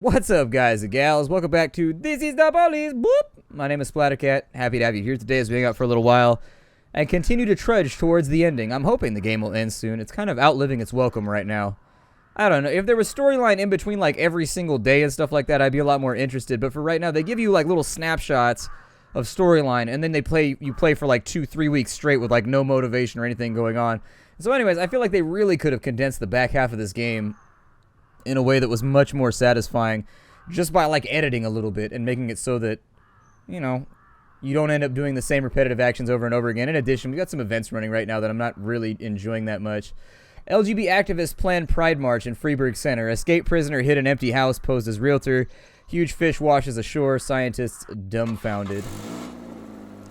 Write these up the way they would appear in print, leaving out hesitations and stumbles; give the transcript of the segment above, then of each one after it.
What's up, guys and gals? Welcome back to This is the Police. Boop! My name is Splattercat. Happy to have you here today as we hang out for a little while and continue to trudge towards the ending. I'm hoping the game will end soon. It's kind of outliving its welcome right now. I don't know. If there was storyline in between like every single day and stuff like that, I'd be a lot more interested. But for right now, they give you like little snapshots of storyline, and then you play for like 2-3 weeks straight with like no motivation or anything going on. So anyways, I feel like they really could have condensed the back half of this game in a way that was much more satisfying just by like editing a little bit and making it so that, you know, you don't end up doing the same repetitive actions over and over again. In addition, we got some events running right now that I'm not really enjoying that much. LGBT activists plan Pride March in Freeburg Center. Escaped prisoner hid an empty house, posed as realtor. Huge fish washes ashore. Scientists dumbfounded.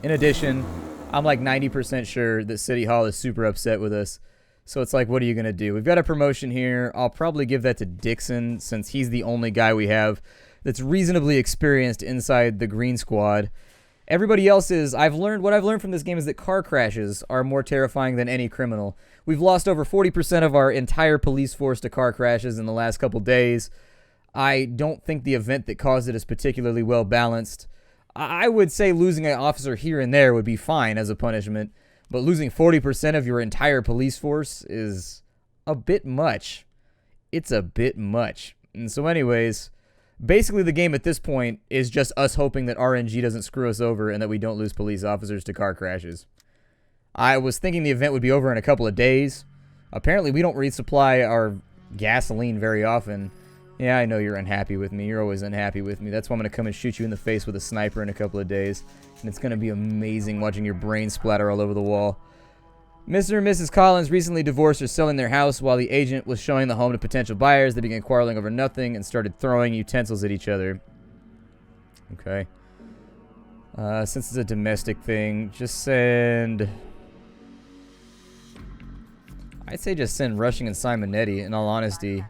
In addition, I'm like 90% sure that City Hall is super upset with us. So it's like, what are you going to do? We've got a promotion here. I'll probably give that to Dixon since he's the only guy we have that's reasonably experienced inside the Green Squad. Everybody else is, what I've learned from this game is that car crashes are more terrifying than any criminal. We've lost over 40% of our entire police force to car crashes in the last couple days. I don't think the event that caused it is particularly well balanced. I would say losing an officer here and there would be fine as a punishment. But losing 40% of your entire police force is a bit much. It's a bit much. And so anyways, basically the game at this point is just us hoping that RNG doesn't screw us over and that we don't lose police officers to car crashes. I was thinking the event would be over in a couple of days. Apparently we don't resupply our gasoline very often. Yeah, I know you're unhappy with me. You're always unhappy with me. That's why I'm going to come and shoot you in the face with a sniper in a couple of days. And it's going to be amazing watching your brain splatter all over the wall. Mr. and Mrs. Collins recently divorced or selling their house. While the agent was showing the home to potential buyers, they began quarreling over nothing and started throwing utensils at each other. Okay. Since it's a domestic thing, just send... I'd say just send Rushing and Simonetti, in all honesty.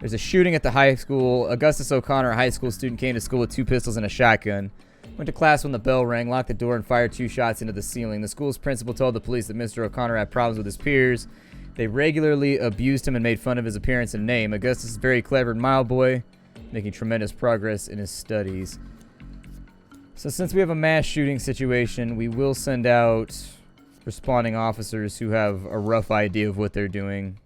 There's a shooting at the high school. Augustus O'Connor, a high school student, came to school with 2 pistols and a shotgun. Went to class when the bell rang, locked the door, and fired 2 shots into the ceiling. The school's principal told the police that Mr. O'Connor had problems with his peers. They regularly abused him and made fun of his appearance and name. Augustus is a very clever and mild boy, making tremendous progress in his studies. So since we have a mass shooting situation, we will send out responding officers who have a rough idea of what they're doing.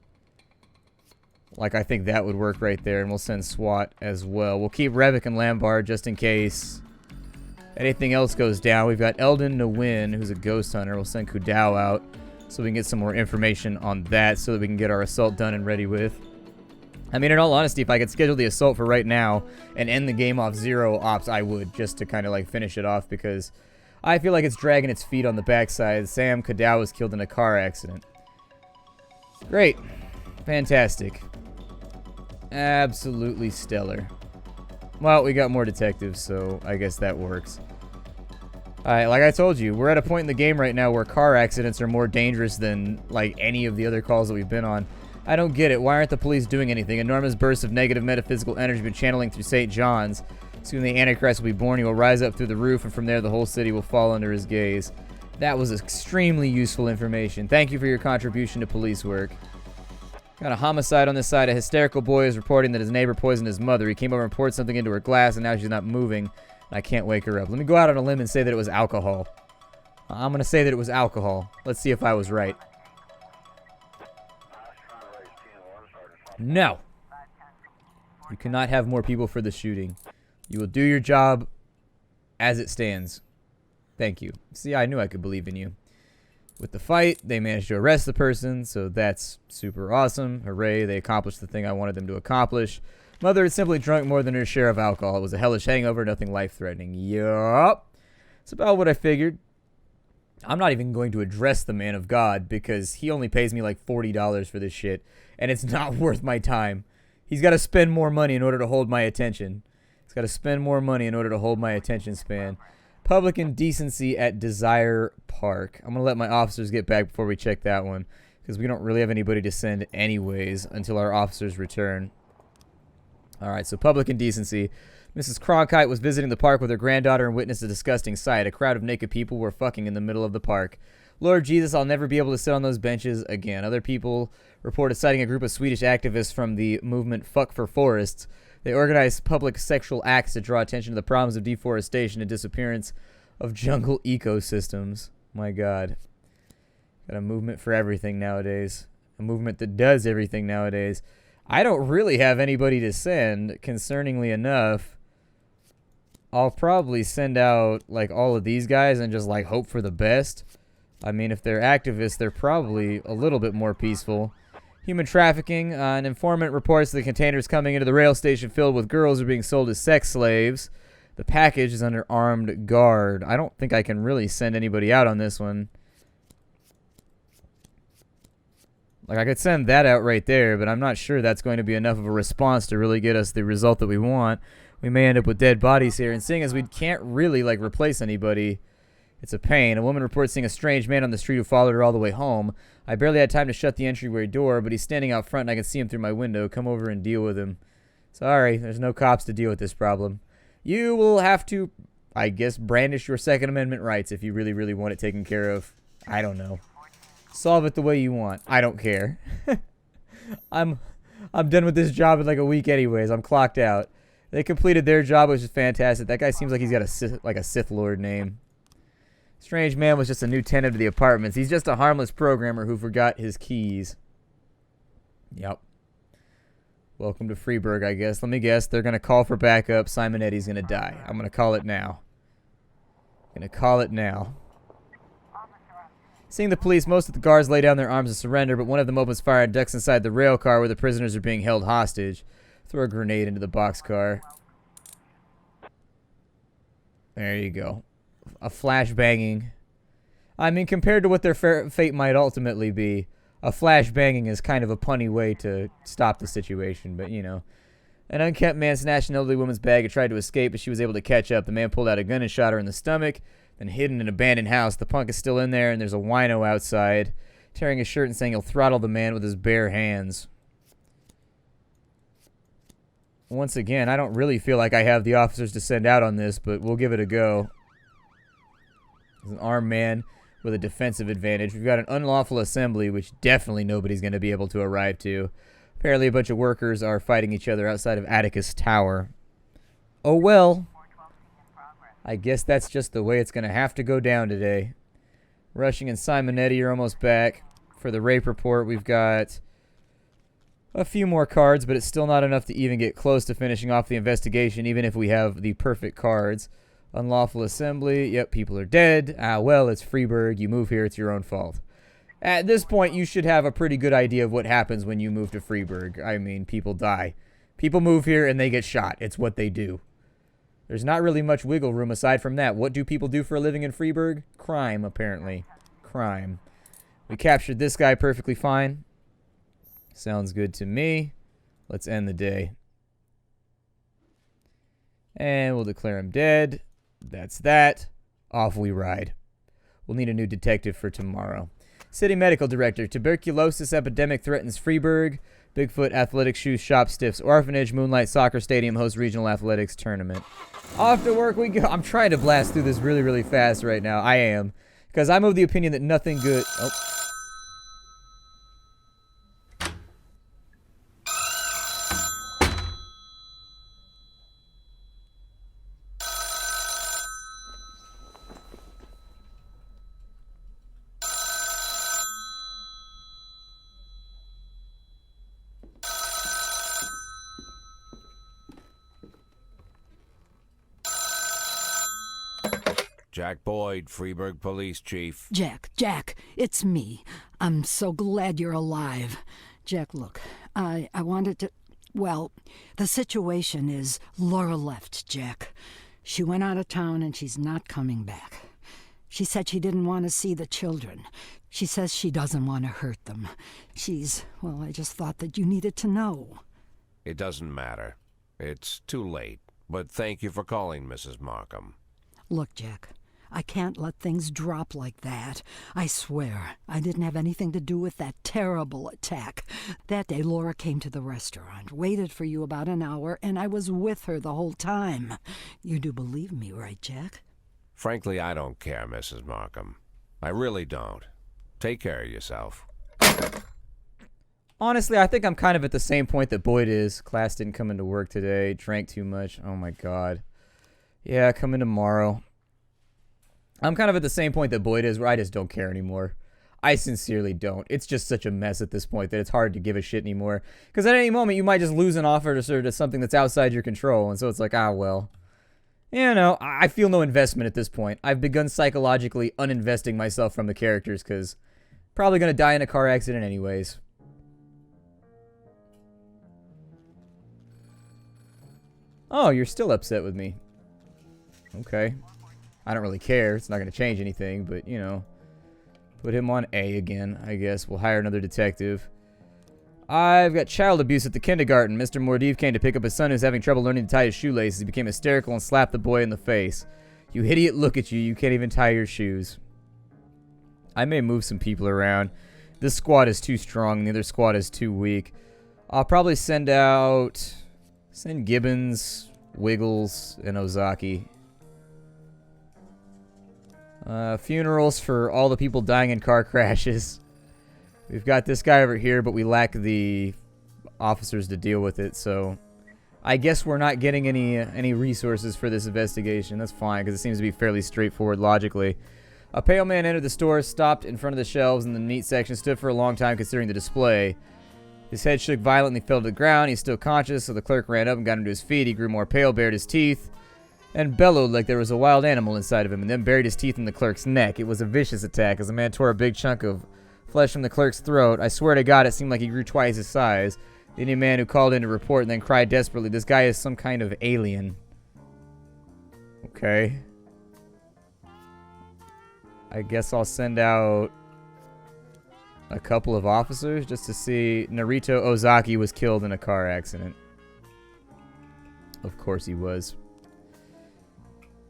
Like, I think that would work right there, and we'll send SWAT as well. We'll keep Revick and Lambard just in case anything else goes down. We've got Eldon Nguyen, who's a ghost hunter. We'll send Kudao out so we can get some more information on that so that we can get our assault done and ready with. I mean, in all honesty, if I could schedule the assault for right now and end the game off 0 ops, I would, just to kind of, like, finish it off, because I feel like it's dragging its feet on the backside. Sam Kudao was killed in a car accident. Great. Fantastic. Absolutely stellar. Well, we got more detectives, so I guess that works. Alright, like I told you, we're at a point in the game right now where car accidents are more dangerous than, like, any of the other calls that we've been on. I don't get it. Why aren't the police doing anything? Enormous bursts of negative metaphysical energy have been channeling through St. John's. Soon the Antichrist will be born. He will rise up through the roof, and from there the whole city will fall under his gaze. That was extremely useful information. Thank you for your contribution to police work. Got a homicide on this side. A hysterical boy is reporting that his neighbor poisoned his mother. He came over and poured something into her glass, and now she's not moving. I can't wake her up. Let me go out on a limb and say that it was alcohol. I'm going to say that it was alcohol. Let's see if I was right. No. You cannot have more people for the shooting. You will do your job as it stands. Thank you. See, I knew I could believe in you. With the fight, they managed to arrest the person, so that's super awesome. Hooray, they accomplished the thing I wanted them to accomplish. Mother had simply drunk more than her share of alcohol. It was a hellish hangover, nothing life-threatening. Yup. It's about what I figured. I'm not even going to address the man of God because he only pays me like $40 for this shit, and it's not worth my time. He's got to spend more money in order to hold my attention. He's got to spend more money in order to hold my attention span. Public indecency at Desire Park. I'm going to let my officers get back before we check that one, because we don't really have anybody to send anyways until our officers return. Alright, so public indecency. Mrs. Cronkite was visiting the park with her granddaughter and witnessed a disgusting sight. A crowd of naked people were fucking in the middle of the park. Lord Jesus, I'll never be able to sit on those benches again. Other people reported citing a group of Swedish activists from the movement Fuck for Forests They organize public sexual acts to draw attention to the problems of deforestation and disappearance of jungle ecosystems. My God. Got a movement for everything nowadays. A movement that does everything nowadays. I don't really have anybody to send, concerningly enough. I'll probably send out, like, all of these guys and just, like, hope for the best. I mean, if they're activists, they're probably a little bit more peaceful. Human trafficking. An informant reports the containers coming into the rail station filled with girls are being sold as sex slaves. The package is under armed guard. I don't think I can really send anybody out on this one. Like, I could send that out right there, but I'm not sure that's going to be enough of a response to really get us the result that we want. We may end up with dead bodies here, and seeing as we can't really, like, replace anybody, it's a pain. A woman reports seeing a strange man on the street who followed her all the way home. I barely had time to shut the entryway door, but he's standing out front and I can see him through my window. Come over and deal with him. Sorry, there's no cops to deal with this problem. You will have to, I guess, brandish your Second Amendment rights if you really, really want it taken care of. I don't know. Solve it the way you want. I don't care. I'm done with this job in like a week anyways. I'm clocked out. They completed their job, which is fantastic. That guy seems like he's got a Sith Lord name. Strange man was just a new tenant of the apartments. He's just a harmless programmer who forgot his keys. Yep. Welcome to Freeburg, I guess. Let me guess. They're going to call for backup. Simonetti's going to die. I'm going to call it now. Seeing the police, most of the guards lay down their arms and surrender, but one of them opens fire and ducks inside the rail car where the prisoners are being held hostage. Throw a grenade into the boxcar. There you go. A flash banging. I mean, compared to what their fate might ultimately be, a flash banging is kind of a punny way to stop the situation, but you know. An unkempt man snatched an elderly woman's bag and tried to escape, but she was able to catch up. The man pulled out a gun and shot her in the stomach, then hid in an abandoned house. The punk is still in there, and there's a wino outside, tearing his shirt and saying he'll throttle the man with his bare hands. Once again, I don't really feel like I have the officers to send out on this, but we'll give it a go. There's an armed man with a defensive advantage. We've got an unlawful assembly, which definitely nobody's going to be able to arrive to. Apparently a bunch of workers are fighting each other outside of Atticus Tower. Oh well. I guess that's just the way it's going to have to go down today. Rushing and Simonetti are almost back. For the rape report, we've got a few more cards, but it's still not enough to even get close to finishing off the investigation, even if we have the perfect cards. Unlawful assembly. Yep, people are dead. Well, it's Freeburg. You move here, it's your own fault. At this point, you should have a pretty good idea of what happens when you move to Freeburg. I mean, people die. People move here and they get shot. It's what they do. There's not really much wiggle room aside from that. What do people do for a living in Freeburg? Crime, apparently. Crime. We captured this guy perfectly fine. Sounds good to me. Let's end the day. And we'll declare him dead. That's that. Off we ride. We'll need a new detective for tomorrow. City Medical Director. Tuberculosis epidemic threatens Freeburg. Bigfoot Athletics Shoe Shop stiffs Orphanage. Moonlight Soccer Stadium hosts regional athletics tournament. Off to work we go. I'm trying to blast through this really, really fast right now. I am. Because I'm of the opinion that nothing good... Oh. Jack Boyd, Freeburg Police Chief. Jack, it's me. I'm so glad you're alive. Jack, look, I wanted to... Well, the situation is Laura left, Jack. She went out of town and she's not coming back. She said she didn't want to see the children. She says she doesn't want to hurt them. Well, I just thought that you needed to know. It doesn't matter. It's too late. But thank you for calling, Mrs. Markham. Look, Jack, I can't let things drop like that. I swear, I didn't have anything to do with that terrible attack. That day, Laura came to the restaurant, waited for you about an hour, and I was with her the whole time. You do believe me, right, Jack? Frankly, I don't care, Mrs. Markham. I really don't. Take care of yourself. Honestly, I think I'm kind of at the same point that Boyd is. Class didn't come into work today. Drank too much. Oh my god. Yeah, come in tomorrow. I'm kind of at the same point that Boyd is, where I just don't care anymore. I sincerely don't. It's just such a mess at this point that it's hard to give a shit anymore. Because at any moment, you might just lose an officer to something that's outside your control. And so it's like, ah, well. You know, I feel no investment at this point. I've begun psychologically uninvesting myself from the characters because probably going to die in a car accident anyways. Oh, you're still upset with me. Okay. I don't really care. It's not going to change anything, but, you know. Put him on A again, I guess. We'll hire another detective. I've got child abuse at the kindergarten. Mr. Mordiv came to pick up his son who's having trouble learning to tie his shoelaces. He became hysterical and slapped the boy in the face. You idiot, look at you. You can't even tie your shoes. I may move some people around. This squad is too strong. The other squad is too weak. I'll probably send Gibbons, Wiggles, and Ozaki. Funerals for all the people dying in car crashes. We've got this guy over here, but we lack the officers to deal with it, so I guess we're not getting any resources for this investigation. That's fine, because it seems to be fairly straightforward logically. A pale man entered the store, stopped in front of the shelves in the meat section, stood for a long time considering the display. His head shook violently, fell to the ground. He's still conscious, so the clerk ran up and got him to his feet. He grew more pale, bared his teeth, and bellowed like there was a wild animal inside of him, and then buried his teeth in the clerk's neck. It was a vicious attack, as the man tore a big chunk of flesh from the clerk's throat. I swear to God, it seemed like he grew twice his size. The Indian man who called in to report and then cried desperately, "This guy is some kind of alien." Okay. I guess I'll send out a couple of officers just to see. Narito Ozaki was killed in a car accident. Of course he was.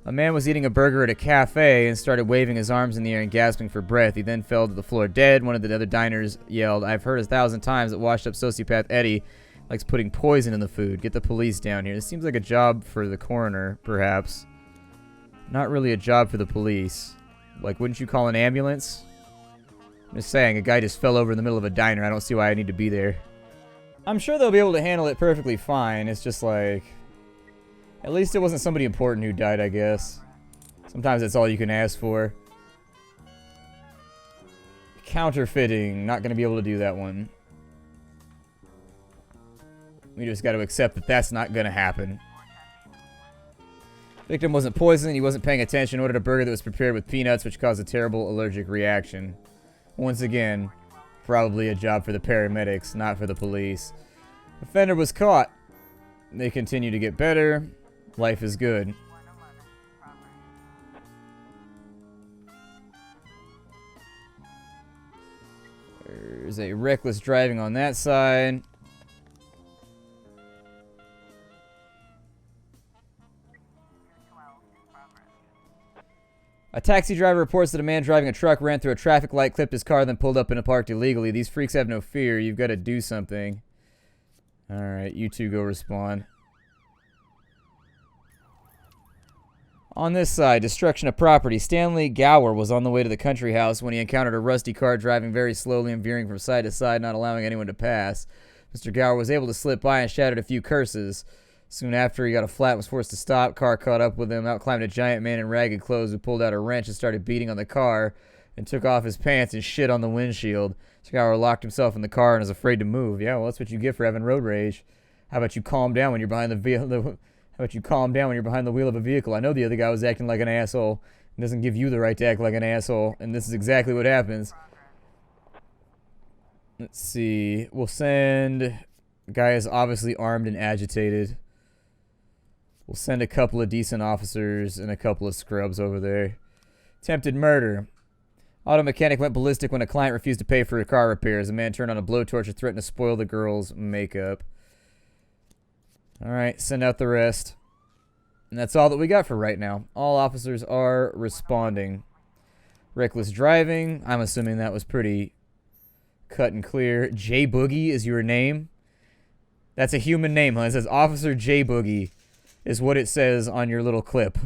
A man was eating a burger at a cafe and started waving his arms in the air and gasping for breath. He then fell to the floor dead. One of the other diners yelled, "I've heard 1,000 times that washed-up sociopath Eddie likes putting poison in the food. Get the police down here." This seems like a job for the coroner, perhaps. Not really a job for the police. Like, wouldn't you call an ambulance? I'm just saying, a guy just fell over in the middle of a diner. I don't see why I need to be there. I'm sure they'll be able to handle it perfectly fine. It's just like, at least it wasn't somebody important who died, I guess. Sometimes that's all you can ask for. Counterfeiting. Not going to be able to do that one. We just got to accept that that's not going to happen. Victim wasn't poisoned. He wasn't paying attention. Ordered a burger that was prepared with peanuts, which caused a terrible allergic reaction. Once again, probably a job for the paramedics, not for the police. Offender was caught. They continue to get better. Life is good. There's a reckless driving on that side. A taxi driver reports that a man driving a truck ran through a traffic light, clipped his car, then pulled up and parked illegally. These freaks have no fear. You've got to do something. Alright, you two go respond. On this side, destruction of property. Stanley Gower was on the way to the country house when he encountered a rusty car driving very slowly and veering from side to side, not allowing anyone to pass. Mr. Gower was able to slip by and shouted a few curses. Soon after, he got a flat and was forced to stop. Car caught up with him. Out climbed a giant man in ragged clothes who pulled out a wrench and started beating on the car and took off his pants and shit on the windshield. Mr. Gower locked himself in the car and was afraid to move. Yeah, well, that's what you get for having road rage. How about you calm down when you're behind the vehicle? How about you calm down when you're behind the wheel of a vehicle? I know the other guy was acting like an asshole. It doesn't give you the right to act like an asshole, and this is exactly what happens. Let's see. We'll send... The guy is obviously armed and agitated. We'll send a couple of decent officers and a couple of scrubs over there. Attempted murder. Auto mechanic went ballistic when a client refused to pay for her car repairs. A man turned on a blowtorch and threatened to spoil the girl's makeup. Alright, send out the rest. And that's all that we got for right now. All officers are responding. Reckless driving. I'm assuming that was pretty cut and clear. J Boogie is your name? That's a human name, huh? It says Officer J Boogie is what it says on your little clip.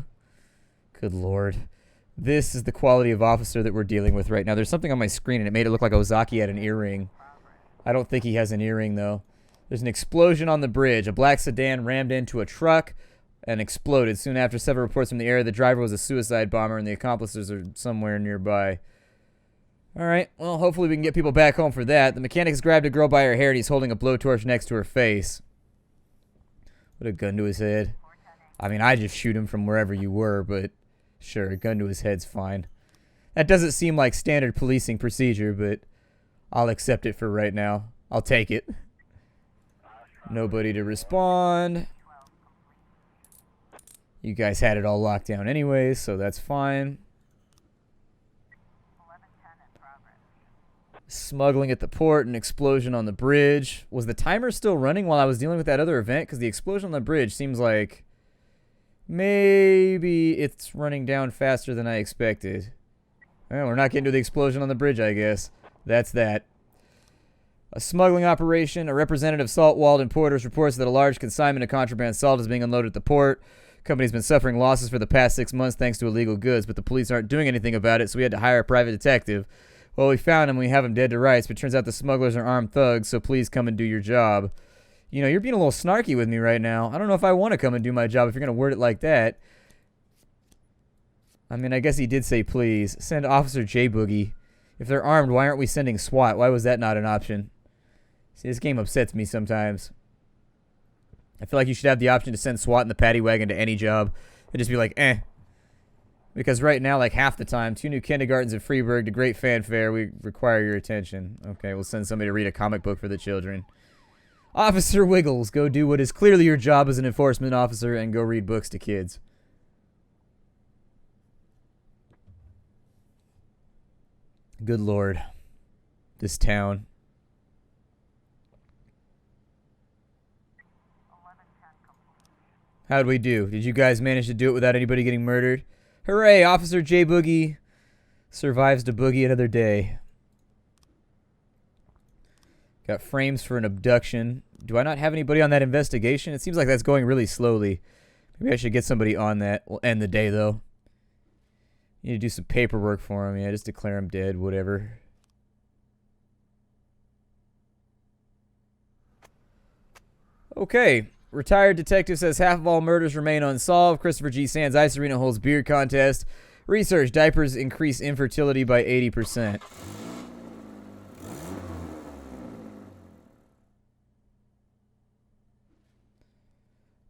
Good lord. This is the quality of officer that we're dealing with right now. There's something on my screen and it made it look like Ozaki had an earring. I don't think he has an earring, though. There's an explosion on the bridge. A black sedan rammed into a truck and exploded. Soon after, several reports from the area. The driver was a suicide bomber, and the accomplices are somewhere nearby. Alright, well, hopefully we can get people back home for that. The mechanic has grabbed a girl by her hair, and he's holding a blowtorch next to her face. Put a gun to his head. I mean, I'd just shoot him from wherever you were, but sure, a gun to his head's fine. That doesn't seem like standard policing procedure, but I'll accept it for right now. I'll take it. Nobody to respond. You guys had it all locked down anyways, so that's fine. Smuggling at the port, an explosion on the bridge. Was the timer still running while I was dealing with that other event? Because the explosion on the bridge seems like maybe it's running down faster than I expected. Well, we're not getting to the explosion on the bridge, I guess. That's that. A smuggling operation. A representative Salt Walden Porters reports that a large consignment of contraband salt is being unloaded at the port. The company's been suffering losses for the past 6 months thanks to illegal goods, but the police aren't doing anything about it, so we had to hire a private detective. Well, we found him. We have him dead to rights, but it turns out the smugglers are armed thugs, so please come and do your job. You know, you're being a little snarky with me right now. I don't know if I want to come and do my job if you're going to word it like that. I mean, I guess he did say please. Send Officer J Boogie. If they're armed, why aren't we sending SWAT? Why was that not an option? See, this game upsets me sometimes. I feel like you should have the option to send SWAT in the paddy wagon to any job and just be like, eh. Because right now, like half the time, 2 new kindergartens in Freeburg to great fanfare. We require your attention. Okay, we'll send somebody to read a comic book for the children. Officer Wiggles, go do what is clearly your job as an enforcement officer and go read books to kids. Good Lord. This town. How'd we do? Did you guys manage to do it without anybody getting murdered? Hooray! Officer J Boogie survives to boogie another day. Got frames for an abduction. Do I not have anybody on that investigation? It seems like that's going really slowly. Maybe I should get somebody on that. We'll end the day, though. Need to do some paperwork for him. Yeah, just declare him dead, whatever. Okay. Retired detective says half of all murders remain unsolved. Christopher G. Sands Ice Arena holds beard contest. Research, diapers increase infertility by 80%.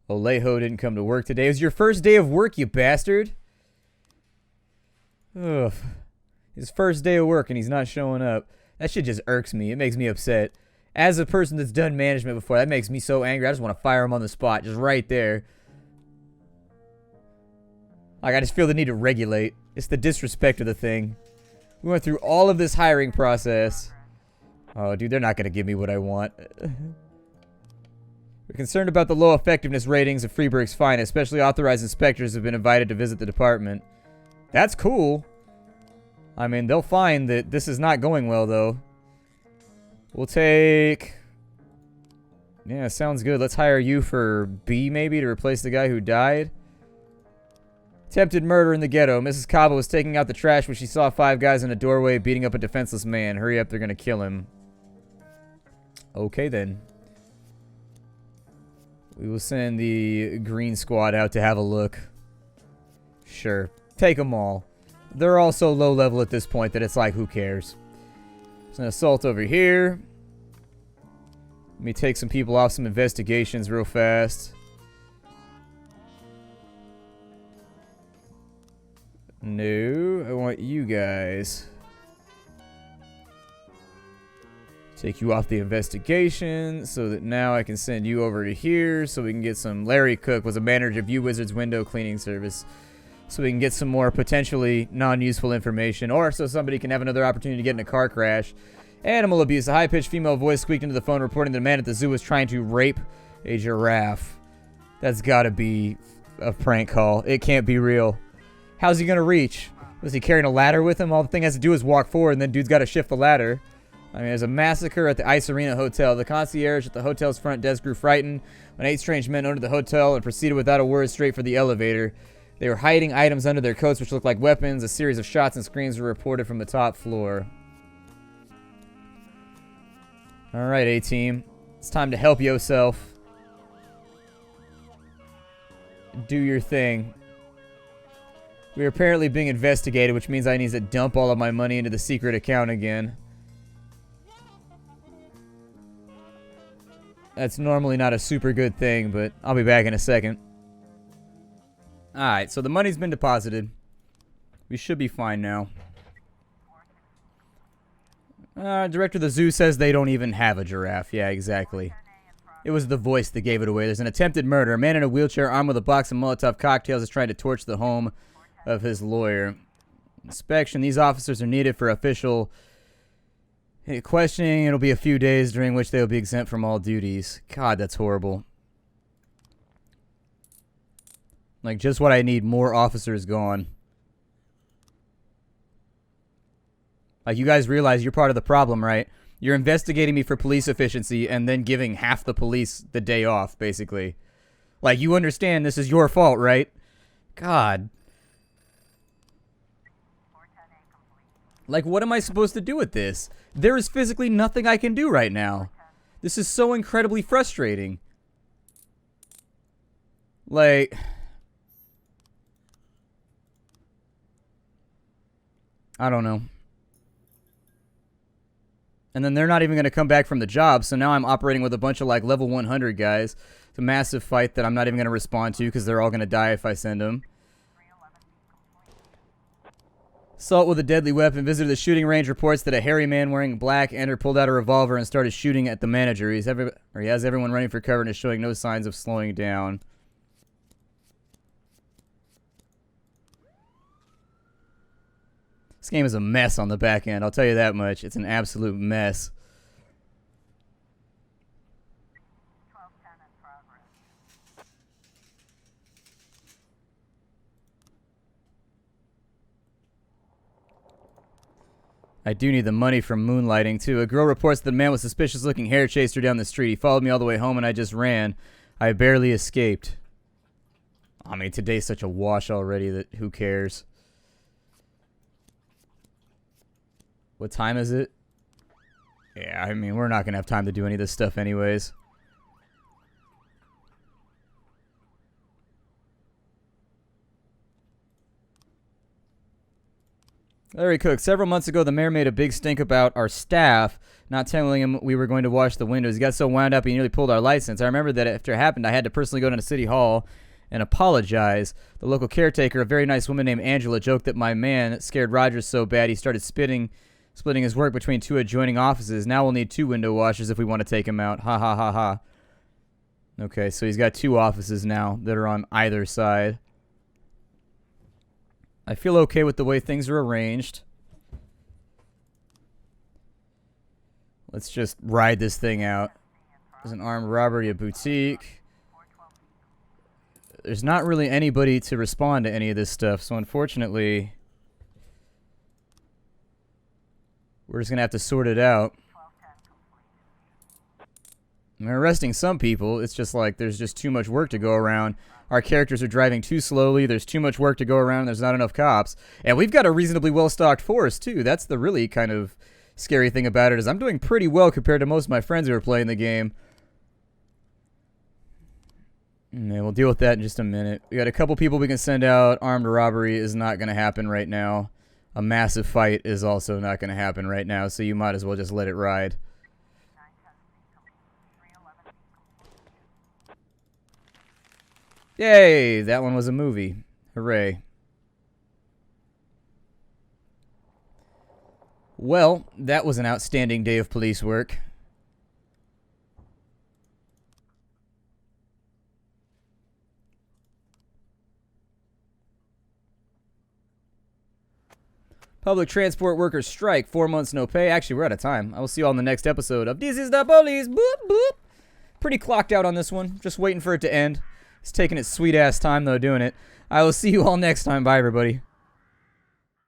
Olejo didn't come to work today. It was your first day of work, you bastard. Ugh. His first day of work and he's not showing up. That shit just irks me. It makes me upset. As a person that's done management before, that makes me so angry. I just want to fire him on the spot, just right there. Like, I just feel the need to regulate. It's the disrespect of the thing. We went through all of this hiring process. Oh, dude, they're not going to give me what I want. We're concerned about the low effectiveness ratings of Freeburg's Fine, especially authorized inspectors have been invited to visit the department. That's cool. I mean, they'll find that this is not going well, though. We'll take... Yeah, sounds good. Let's hire you for B, maybe, to replace the guy who died. Attempted murder in the ghetto. Mrs. Cabo was taking out the trash when she saw 5 guys in a doorway beating up a defenseless man. Hurry up, they're gonna kill him. Okay, then. We will send the green squad out to have a look. Sure. Take them all. They're all so low level at this point that it's like, who cares? There's an assault over here. Let me take some people off some investigations real fast. No, I want you guys. Take you off the investigation so that now I can send you over to here so we can get some... Larry Cook was a manager of U-Wizard's window cleaning service. So we can get some more potentially non-useful information, or so somebody can have another opportunity to get in a car crash. Animal abuse. A high-pitched female voice squeaked into the phone reporting that a man at the zoo was trying to rape a giraffe. That's gotta be a prank call. It can't be real. How's he gonna reach? Was he carrying a ladder with him? All the thing has to do is walk forward, and then dude's gotta shift the ladder. I mean, there's a massacre at the Ice Arena Hotel. The concierge at the hotel's front desk grew frightened when 8 strange men entered the hotel and proceeded without a word straight for the elevator. They were hiding items under their coats which looked like weapons. A series of shots and screams were reported from the top floor. Alright, A-Team. It's time to help yourself. Do your thing. We are apparently being investigated, which means I need to dump all of my money into the secret account again. That's normally not a super good thing, but I'll be back in a second. Alright, so the money's been deposited. We should be fine now. Director of the zoo says they don't even have a giraffe. Yeah, exactly. It was the voice that gave it away. There's an attempted murder. A man in a wheelchair armed with a box of Molotov cocktails is trying to torch the home of his lawyer. Inspection. These officers are needed for official questioning. It'll be a few days during which they will be exempt from all duties. God, that's horrible. Like, just what I need. More officers gone. Like, you guys realize you're part of the problem, right? You're investigating me for police efficiency and then giving half the police the day off, basically. Like, you understand this is your fault, right? God. Like, what am I supposed to do with this? There is physically nothing I can do right now. This is so incredibly frustrating. Like... I don't know. And then they're not even going to come back from the job, so now I'm operating with a bunch of, like, level 100 guys. It's a massive fight that I'm not even going to respond to because they're all going to die if I send them. Assault with a deadly weapon. Visitor to the shooting range reports that a hairy man wearing black entered, pulled out a revolver, and started shooting at the manager. He has everyone running for cover and is showing no signs of slowing down. This game is a mess on the back end, I'll tell you that much. It's an absolute mess. I do need the money from moonlighting, too. A girl reports that the man with suspicious-looking hair chased her down the street. He followed me all the way home, and I just ran. I barely escaped. I mean, today's such a wash already that who cares? What time is it? Yeah, I mean, we're not going to have time to do any of this stuff anyways. Larry Cook. Several months ago, the mayor made a big stink about our staff not telling him we were going to wash the windows. He got so wound up he nearly pulled our license. I remember that after it happened, I had to personally go down to City Hall and apologize. The local caretaker, a very nice woman named Angela, joked that my man scared Rogers so bad he started splitting his work between two adjoining offices. Now we'll need 2 window washers if we want to take him out. Ha ha ha ha. Okay, so he's got 2 offices now that are on either side. I feel okay with the way things are arranged. Let's just ride this thing out. There's an armed robbery, a boutique. There's not really anybody to respond to any of this stuff, so unfortunately... we're just going to have to sort it out. I'm arresting some people. It's just like there's just too much work to go around. Our characters are driving too slowly. There's too much work to go around. There's not enough cops. And we've got a reasonably well-stocked force, too. That's the really kind of scary thing about it, is I'm doing pretty well compared to most of my friends who are playing the game. Yeah, we'll deal with that in just a minute. We got a couple people we can send out. Armed robbery is not going to happen right now. A massive fight is also not going to happen right now, so you might as well just let it ride. Yay! That one was a movie. Hooray. Well, that was an outstanding day of police work. Public transport workers strike. 4 months no pay. Actually, we're out of time. I will see you all in the next episode of This is the Police. Boop, boop. Pretty clocked out on this one. Just waiting for it to end. It's taking its sweet ass time, though, doing it. I will see you all next time. Bye, everybody.